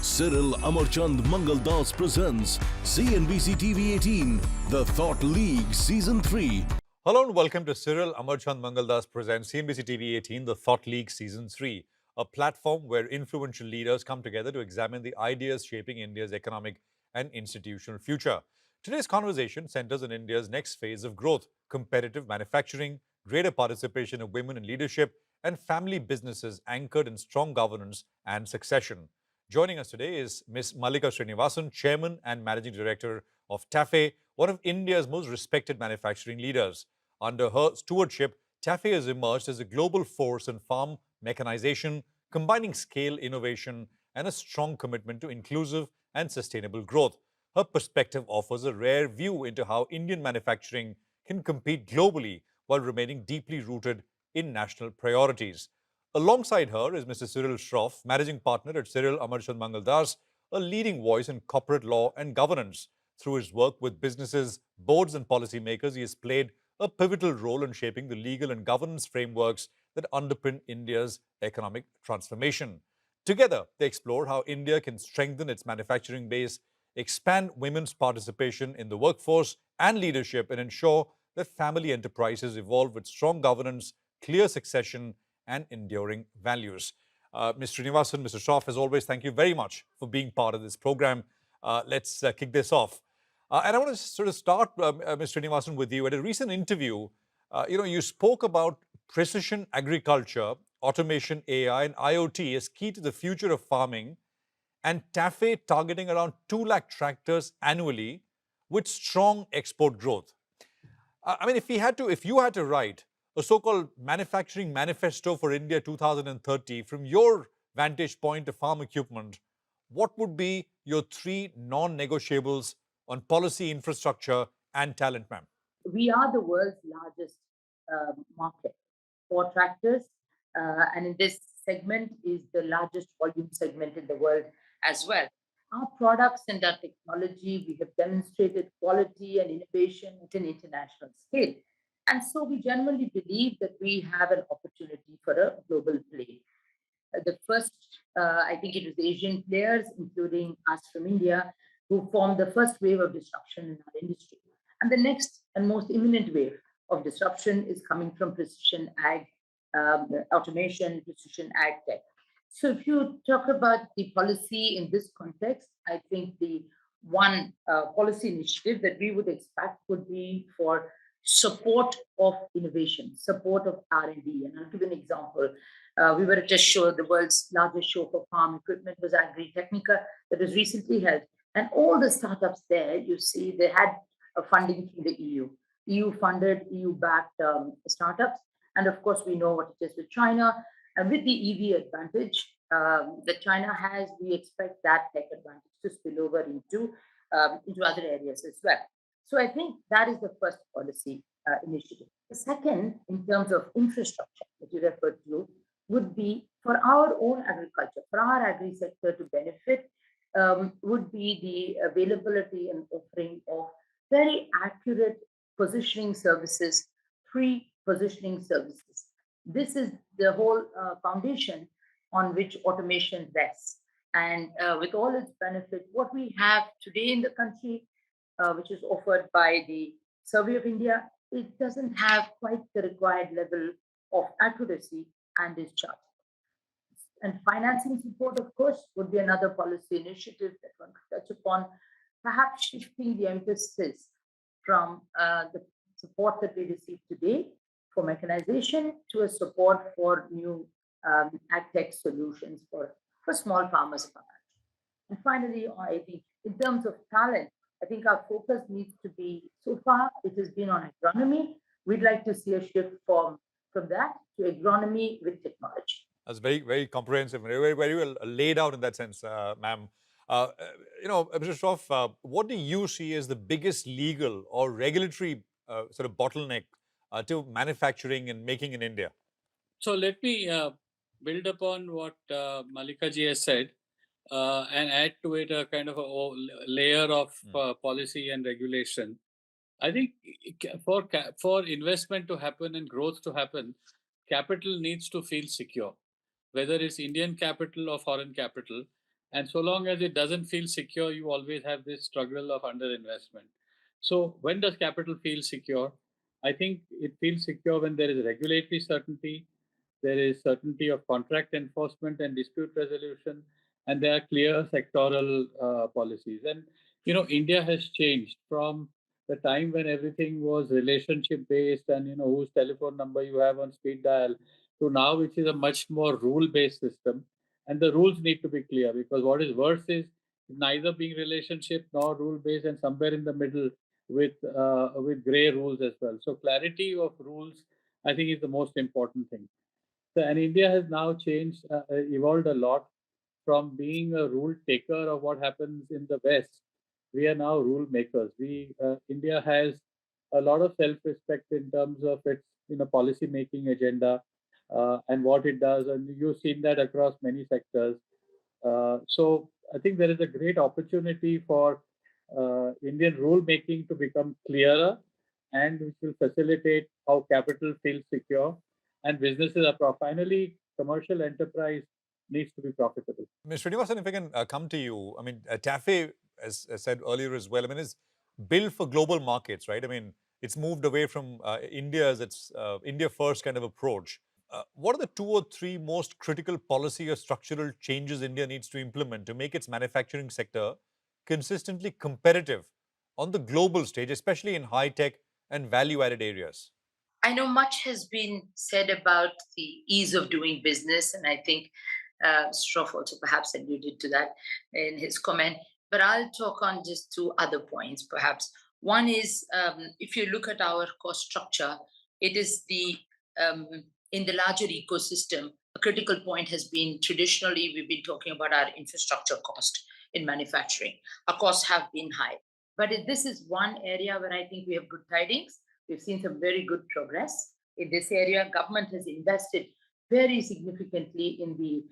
Cyril Amarchand Mangaldas presents CNBC TV 18, The Thought League Season 3. Hello and welcome to Cyril Amarchand Mangaldas presents CNBC TV 18, The Thought League Season 3, a platform where influential leaders come together to examine the ideas shaping India's economic and institutional future. Today's conversation centers on India's next phase of growth, competitive manufacturing, greater participation of women in leadership, and family businesses anchored in strong governance and succession. Joining us today is Ms. Mallika Srinivasan, Chairman and Managing Director of TAFE, one of India's most respected manufacturing leaders. Under her stewardship, TAFE has emerged as a global force in farm mechanization, combining scale, innovation, and a strong commitment to inclusive and sustainable growth. Her perspective offers a rare view into how Indian manufacturing can compete globally while remaining deeply rooted in national priorities. Alongside her is Mr. Cyril Shroff, Managing Partner at Cyril Amarchand Mangaldas, a leading voice in corporate law and governance. Through his work with businesses, boards, and policymakers, he has played a pivotal role in shaping the legal and governance frameworks that underpin India's economic transformation. Together, they explore how India can strengthen its manufacturing base, expand women's participation in the workforce and leadership, and ensure that family enterprises evolve with strong governance, clear succession, and enduring values. Ms. Srinivasan, Mr. Shroff, as always, thank you very much for being part of this program. Let's kick this off. And I want to sort of start, Ms. Srinivasan, with you. At a recent interview, you spoke about precision agriculture, automation, AI, and IoT as key to the future of farming, and TAFE targeting around 2 lakh tractors annually with strong export growth. I mean, if you had to write a so-called manufacturing manifesto for India 2030 from your vantage point of farm equipment, what would be your 3 non-negotiables on policy, infrastructure, and talent, ma'am? We are the world's largest market for tractors, and in this segment is the largest volume segment in the world as well. Our products and our technology, we have demonstrated quality and innovation at an international scale. And so we generally believe that we have an opportunity for a global play. The first, I think it was Asian players, including us from India, who formed the first wave of disruption in our industry. And the next and most imminent wave of disruption is coming from precision ag, automation, precision ag tech. So if you talk about the policy in this context, I think the one policy initiative that we would expect would be for support of innovation, support of R&D. And I'll give an example. We were at a show, the world's largest show for farm equipment was Agritechnica, that was recently held. And all the startups there, you see, they had funding from the EU. EU funded, EU backed startups. And of course, we know what it is with China. And with the EV advantage that China has, we expect that tech advantage to spill over into other areas as well. So I think that is the first policy initiative. The second, in terms of infrastructure that you referred to, would be for our own agriculture, for our agri sector to benefit, would be the availability and offering of very accurate positioning services, pre-positioning services. This is the whole foundation on which automation rests. And with all its benefit, what we have today in the country, which is offered by the Survey of India, it doesn't have quite the required level of accuracy and is charged. And financing support, of course, would be another policy initiative that one could touch upon, perhaps shifting the emphasis from the support that we receive today for mechanization to a support for new ag tech solutions for small farmers of our country. And finally, I think in terms of talent, I think our focus needs to be, so far, it has been on agronomy. We'd like to see a shift from that to agronomy with technology. That's very, very comprehensive, very, very well laid out in that sense, ma'am. Mr. Shroff, what do you see as the biggest legal or regulatory sort of bottleneck to manufacturing and making in India? So let me build upon what Mallika ji has said and add to it a kind of a layer of policy and regulation. I think for investment to happen and growth to happen, capital needs to feel secure, whether it's Indian capital or foreign capital. And so long as it doesn't feel secure, you always have this struggle of underinvestment. So when does capital feel secure? I think it feels secure when there is regulatory certainty, there is certainty of contract enforcement and dispute resolution, and there are clear sectoral policies. And India has changed from the time when everything was relationship based and whose telephone number you have on speed dial to now, which is a much more rule based system. And the rules need to be clear, because what is worse is neither being relationship nor rule based, and somewhere in the middle with gray rules as well. So clarity of rules, I think, is the most important thing. So, and India has now changed, evolved a lot from being a rule taker of what happens in the West. We are now rule makers. India has a lot of self-respect in terms of its policy making agenda and what it does, and you've seen that across many sectors. So I think there is a great opportunity for Indian rule making to become clearer, and which will facilitate how capital feels secure and businesses are finally commercial enterprise needs to be profitable. Ms. Srinivasan, if I can come to you, I mean, TAFE, as I said earlier as well, I mean, is built for global markets, right? I mean, it's moved away from its India first kind of approach. What are the 2 or 3 most critical policy or structural changes India needs to implement to make its manufacturing sector consistently competitive on the global stage, especially in high tech and value added areas? I know much has been said about the ease of doing business, and I think Shroff also perhaps alluded to that in his comment. But I'll talk on just 2 other points, perhaps. One is if you look at our cost structure, it is um, in the larger ecosystem, a critical point has been traditionally we've been talking about our infrastructure cost in manufacturing. Our costs have been high. But this is one area where I think we have good tidings. We've seen some very good progress in this area. Government has invested very significantly in the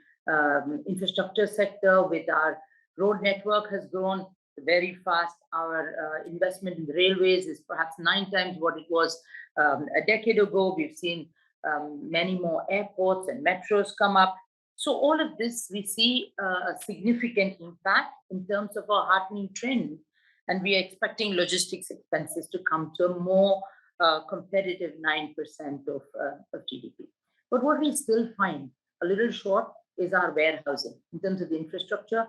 infrastructure sector. With our road network has grown very fast. Our investment in the railways is perhaps 9 times what it was a decade ago. We've seen many more airports and metros come up. So all of this, we see a significant impact in terms of a heartening trend. And we are expecting logistics expenses to come to a more competitive 9% of GDP. But what we still find a little short is our warehousing in terms of the infrastructure,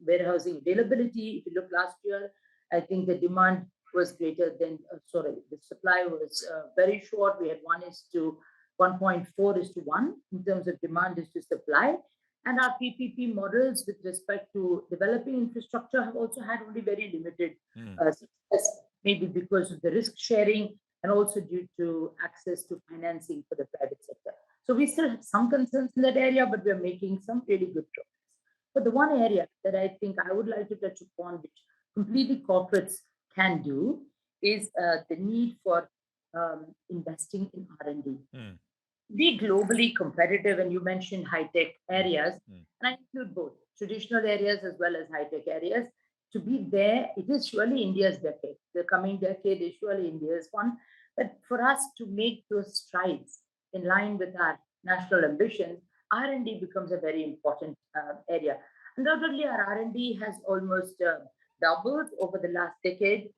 warehousing availability. If you look last year, I think the demand was greater than, the supply was very short. We had 1.4:1 in terms of demand is to supply. And our PPP models with respect to developing infrastructure have also had only very limited success, maybe because of the risk sharing and also due to access to financing for the private sector. So we still have some concerns in that area, but we're making some really good progress. But the one area that I think I would like to touch upon, which completely corporates can do, is the need for investing in R&D. Be globally competitive, and you mentioned high-tech areas, and I include both traditional areas as well as high-tech areas. To be there, it is surely India's decade. The coming decade is surely India's one. But for us to make those strides in line with our national ambitions, R&D becomes a very important area. Undoubtedly, our R&D has almost doubled over the last decade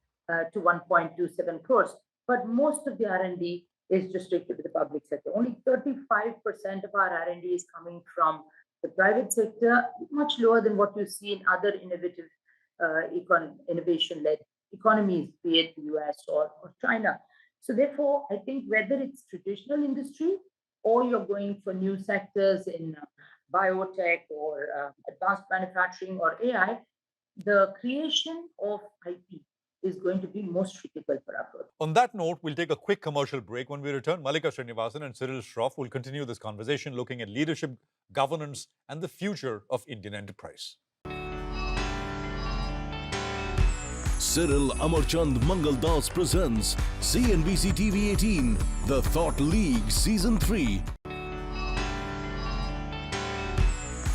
to 1.27 crores. But most of the R&D is restricted to the public sector. Only 35% of our R&D is coming from the private sector, much lower than what you see in other innovative innovation-led economies, be it the US or China. So therefore, I think whether it's traditional industry or you're going for new sectors in biotech or advanced manufacturing or AI, the creation of IP is going to be most critical for our growth. On that note, we'll take a quick commercial break. When we return, Mallika Srinivasan and Cyril Shroff will continue this conversation looking at leadership, governance, and the future of Indian enterprise. Cyril Amarchand Mangaldas presents CNBC TV 18, The Thought League Season 3.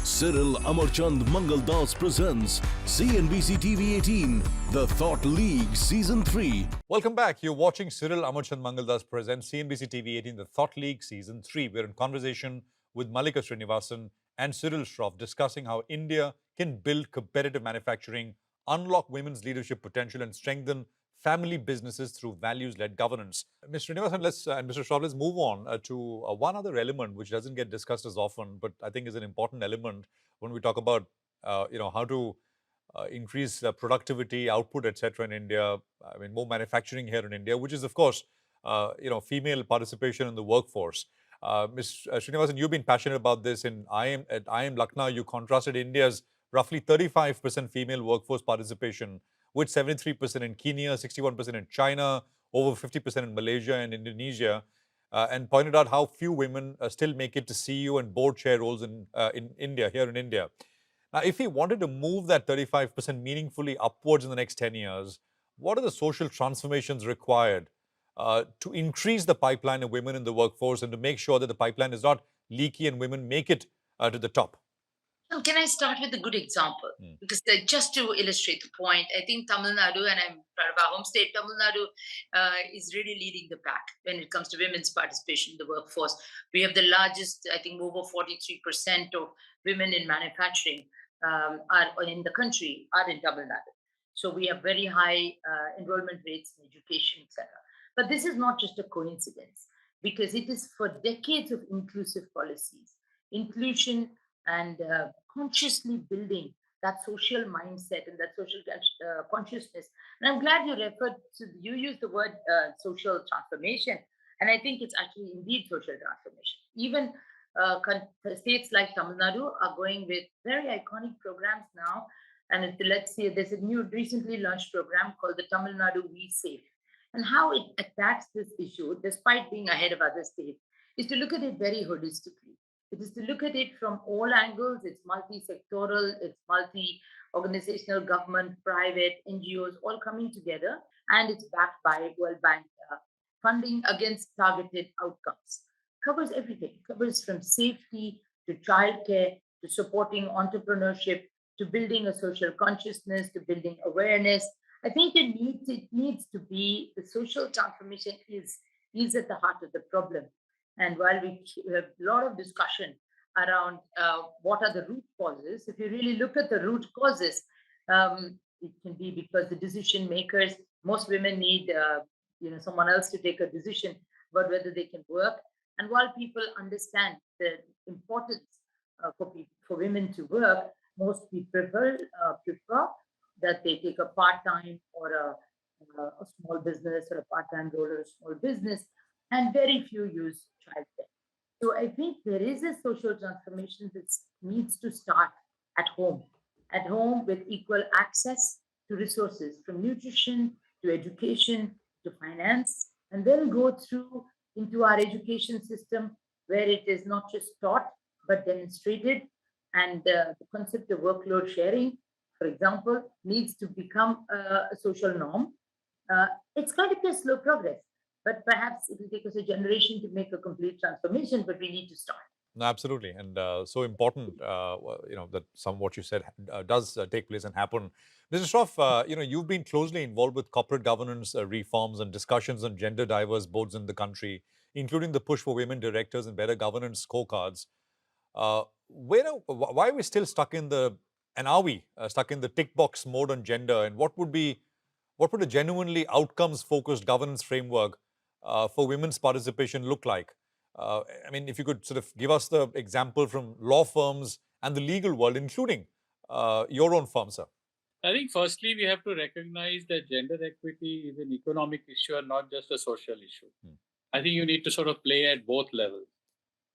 Cyril Amarchand Mangaldas presents CNBC TV 18, The Thought League Season 3. Welcome back. You're watching Cyril Amarchand Mangaldas presents CNBC TV 18, The Thought League Season 3. We're in conversation with Mallika Srinivasan and Cyril Shroff discussing how India can build competitive manufacturing, unlock women's leadership potential, and strengthen family businesses through values-led governance. Mr. Srinivasan, and Mr. Shroff, let's move on to one other element which doesn't get discussed as often, but I think is an important element when we talk about how to increase productivity, output, etc. in India. I mean, more manufacturing here in India, which is, of course, female participation in the workforce. Ms. Srinivasan, you've been passionate about this. At IIM Lucknow, you contrasted India's roughly 35% female workforce participation with 73% in Kenya, 61% in China, over 50% in Malaysia and Indonesia, and pointed out how few women still make it to CEO and board chair roles in India, here in India. Now, if we wanted to move that 35% meaningfully upwards in the next 10 years, what are the social transformations required to increase the pipeline of women in the workforce and to make sure that the pipeline is not leaky and women make it to the top? Can I start with a good example? Because just to illustrate the point, I think Tamil Nadu, and I'm proud of our home state, Tamil Nadu is really leading the pack when it comes to women's participation in the workforce. We have the largest, I think over 43% of women in manufacturing are in the country are in Tamil Nadu. So we have very high enrollment rates in education, etc. But this is not just a coincidence, because it is for decades of inclusive policies, inclusion, and consciously building that social mindset and that social consciousness. And I'm glad you used the word social transformation. And I think it's actually indeed social transformation. Even states like Tamil Nadu are going with very iconic programs now. And let's see, there's a new recently launched program called the Tamil Nadu We Safe. And how it attacks this issue, despite being ahead of other states, is to look at it very holistically. It is to look at it from all angles. It's multi-sectoral, it's multi-organizational, government, private, NGOs, all coming together. And it's backed by World Bank funding against targeted outcomes. Covers everything. Covers from safety to childcare to supporting entrepreneurship to building a social consciousness to building awareness. I think it needs to be, the social transformation is at the heart of the problem. And while we have a lot of discussion around what are the root causes, if you really look at the root causes, it can be because the decision makers, most women need someone else to take a decision about whether they can work. And while people understand the importance for women to work, most people prefer that they take a part-time or a small business or a part-time role or a small business, and very few use childcare. So I think there is a social transformation that needs to start at home with equal access to resources, from nutrition to education to finance, and then go through into our education system where it is not just taught but demonstrated. And the concept of workload sharing, for example, needs to become a social norm. It's going to be a slow progress, but perhaps it will take us a generation to make a complete transformation, but we need to start. No, absolutely. And so important, that some of what you said does take place and happen. Mr. Shroff, you've been closely involved with corporate governance reforms and discussions on gender diverse boards in the country, including the push for women directors and better governance scorecards. Why are we still stuck in are we stuck in the tick box mode on gender? And what would a genuinely outcomes focused governance framework for women's participation look like? I mean, if you could sort of give us the example from law firms and the legal world, including your own firm, sir. I think firstly, we have to recognize that gender equity is an economic issue and not just a social issue. I think you need to sort of play at both levels.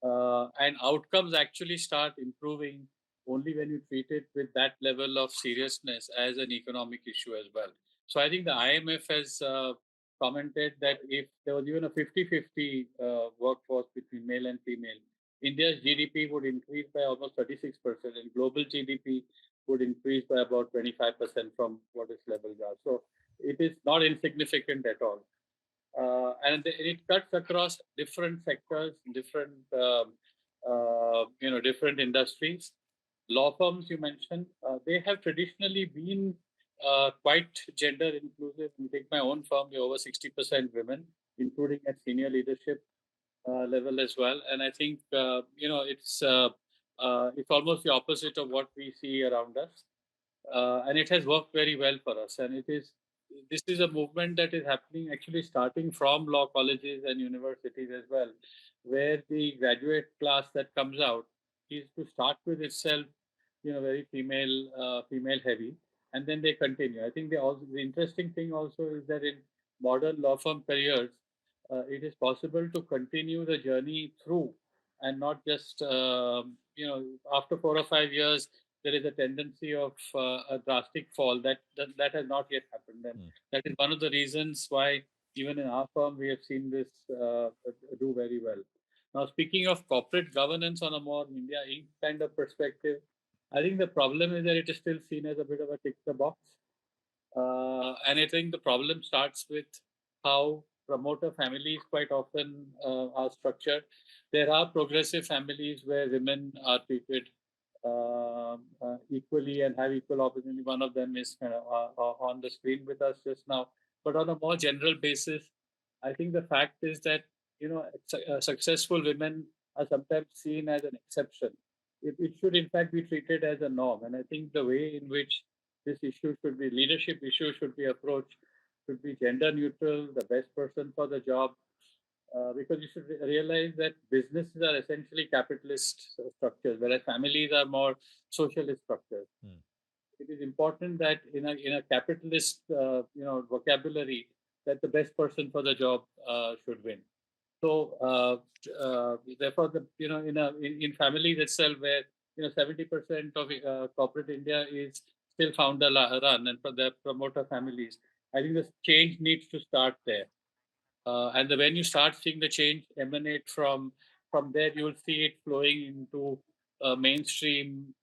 And outcomes actually start improving only when you treat it with that level of seriousness as an economic issue as well. So I think the IMF has commented that if there was even a 50-50 workforce between male and female, India's GDP would increase by almost 36%, and global GDP would increase by about 25% from what its levels are. So it is not insignificant at all. And it cuts across different sectors, different industries. Law firms you mentioned, they have traditionally been quite gender inclusive. You take my own firm, we're over 60% women, including at senior leadership level as well. And I think it's It's almost the opposite of what we see around us, and it has worked very well for us. And this is a movement that is happening actually starting from law colleges and universities as well, where the graduate class that comes out is to start with itself, very female heavy, and then they continue. I think the interesting thing also is that in modern law firm careers, it is possible to continue the journey through, and not just after 4 or 5 years there is a tendency of a drastic fall. That has not yet happened, and that is one of the reasons why even in our firm we have seen this do very well. Now, speaking of corporate governance on a more India Inc. kind of perspective, I think the problem is that it is still seen as a bit of a tick the box. And I think the problem starts with how promoter families quite often are structured. There are progressive families where women are treated equally and have equal opportunity. One of them is kind of on the screen with us just now. But on a more general basis, I think the fact is that successful women are sometimes seen as an exception. It should in fact be treated as a norm, and I think the way in which this issue should be leadership issue should be approached should be gender neutral, the best person for the job, because you should realize that businesses are essentially capitalist structures, whereas families are more socialist structures. It is important that in a capitalist vocabulary, that the best person for the job should win. So therefore, in families itself, where 70% of corporate India is still founder run, and for the promoter families, I think the change needs to start there. And when you start seeing the change emanate from there, you will see it flowing into mainstream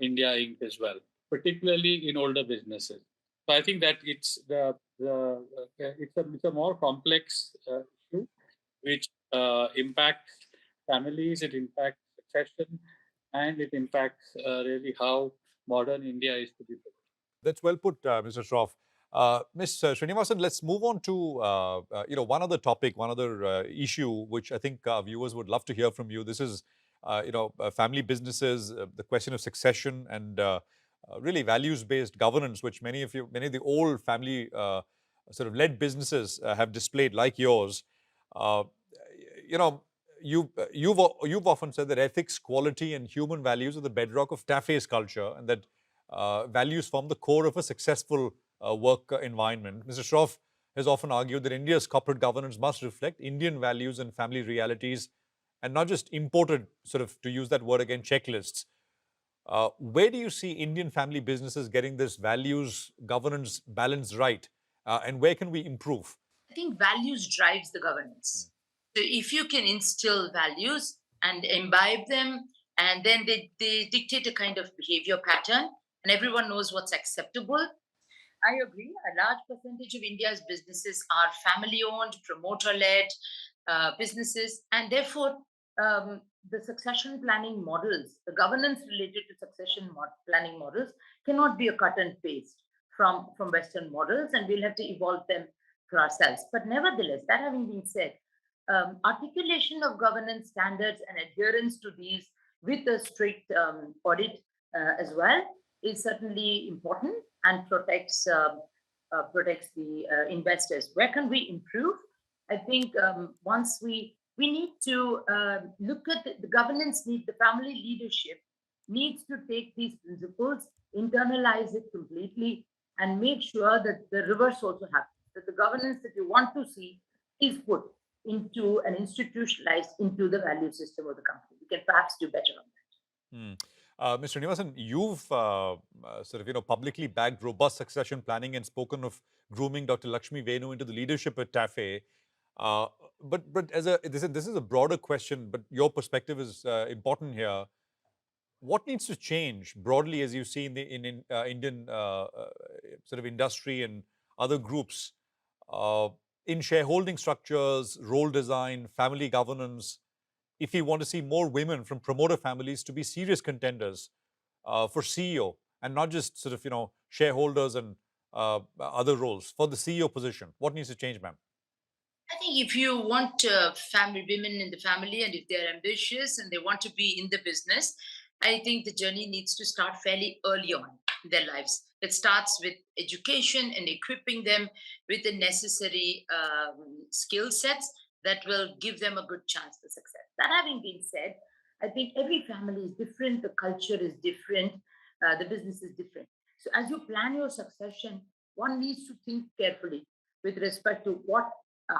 India Inc. as well, particularly in older businesses. So I think that it's a more complex issue, which impacts families, it impacts succession, and it impacts really how modern India is to be built. That's well put, Mr. Shroff. Ms. Srinivasan, let's move on to one other topic, one other issue, which I think our viewers would love to hear from you. This is family businesses, the question of succession, and really values-based governance, which many of the old family sort of led businesses have displayed, like yours. Uh, you know, you've often said that ethics, quality, and human values are the bedrock of TAFE's culture, and that values form the core of a successful work environment. Mr. Shroff has often argued that India's corporate governance must reflect Indian values and family realities, and not just imported, sort of, to use that word again, checklists. Where do you see Indian family businesses getting this values governance balance right, and where can we improve? I think values drives the governance. So if you can instill values and imbibe them, and then they dictate a kind of behavior pattern, and everyone knows what's acceptable. I agree. A large percentage of India's businesses are family-owned, promoter-led businesses, and therefore the succession planning models, the governance related to succession planning models, cannot be a cut and paste from Western models, and we'll have to evolve them for ourselves. But nevertheless, that having been said, articulation of governance standards and adherence to these with a strict audit as well is certainly important and protects the investors. Where can we improve? I think once we need to look at the governance need, the family leadership needs to take these principles, internalize it completely, and make sure that the reverse also happens, that the governance that you want to see is put into and institutionalized into the value system of the company. We can perhaps do better on that. Mr. Srinivasan, you've sort of publicly backed robust succession planning and spoken of grooming Dr. Lakshmi Venu into the leadership at TAFE. But this is a broader question, but your perspective is important here. What needs to change broadly, as you see in the Indian sort of industry and other groups, in shareholding structures, role design, family governance, if we want to see more women from promoter families to be serious contenders for CEO, and not just sort of shareholders and other roles for the CEO position? What needs to change, ma'am? I think if you want family women in the family, and if they're ambitious and they want to be in the business, I think the journey needs to start fairly early on in their lives. It starts with education and equipping them with the necessary skill sets that will give them a good chance for success. That having been said, I think every family is different, the culture is different, the business is different. So, as you plan your succession, one needs to think carefully with respect to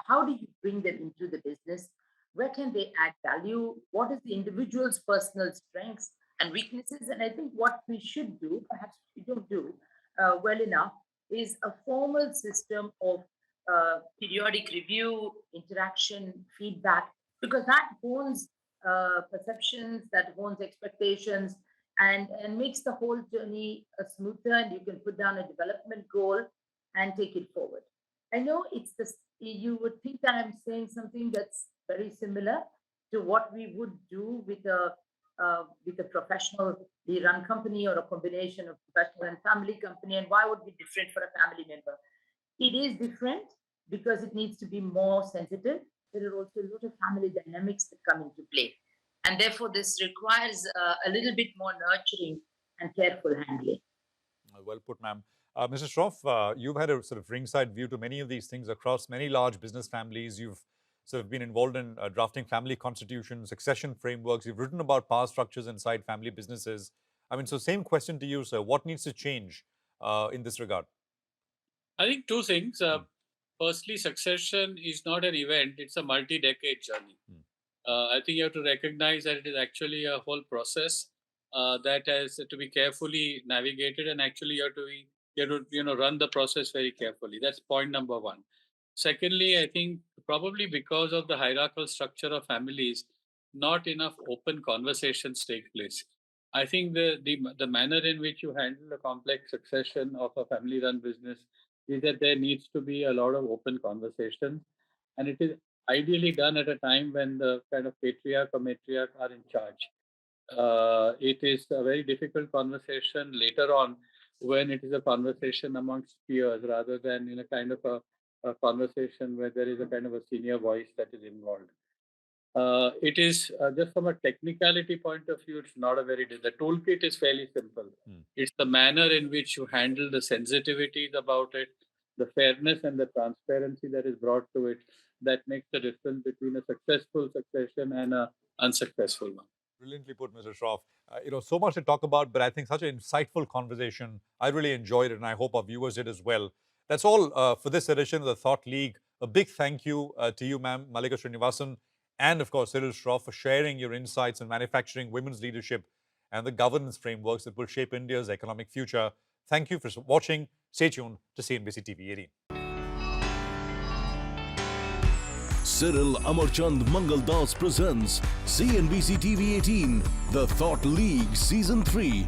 how do you bring them into the business? Where can they add value? What is the individual's personal strengths and weaknesses? And I think what we should do, perhaps we don't do well enough, is a formal system of periodic review, interaction, feedback, because that hones perceptions, that hones expectations, and makes the whole journey smoother. And you can put down a development goal and take it forward. I know it's this. You would think that I'm saying something that's very similar to what we would do with a professionally run company or a combination of professional and family company. And why would it be different for a family member? It is different because it needs to be more sensitive. There are also a lot of family dynamics that come into play, and therefore this requires a little bit more nurturing and careful handling. Well put, ma'am. Mr. Shroff, you've had a sort of ringside view to many of these things across many large business families. You've sort of been involved in drafting family constitutions, succession frameworks. You've written about power structures inside family businesses. I mean, so same question to you, sir. What needs to change in this regard? I think two things. Firstly, succession is not an event, it's a multi-decade journey. I think you have to recognize that it is actually a whole process that has to be carefully navigated, and actually you have to run the process very carefully. That's point number one. Secondly, I think probably because of the hierarchical structure of families, not enough open conversations take place. I think the manner in which you handle the complex succession of a family-run business is that there needs to be a lot of open conversations, and it is ideally done at a time when the kind of patriarch or matriarch are in charge. It is a very difficult conversation later on when it is a conversation amongst peers rather than in a kind of a conversation where there is a kind of a senior voice that is involved. It is just from a technicality point of view, it's not a the toolkit is fairly simple. It's the manner in which you handle the sensitivities about it, the fairness and the transparency that is brought to it that makes the difference between a successful succession and an unsuccessful one. Brilliantly put, Mr. Shroff. So much to talk about, but I think such an insightful conversation. I really enjoyed it, and I hope our viewers did as well. That's all for this edition of the Thought League. A big thank you to you, ma'am, Mallika Srinivasan, and of course, Cyril Shroff, for sharing your insights in manufacturing, women's leadership, and the governance frameworks that will shape India's economic future. Thank you for watching. Stay tuned to CNBC TV 18. Cyril Amarchand Mangaldas presents CNBC TV 18, The Thought League Season 3.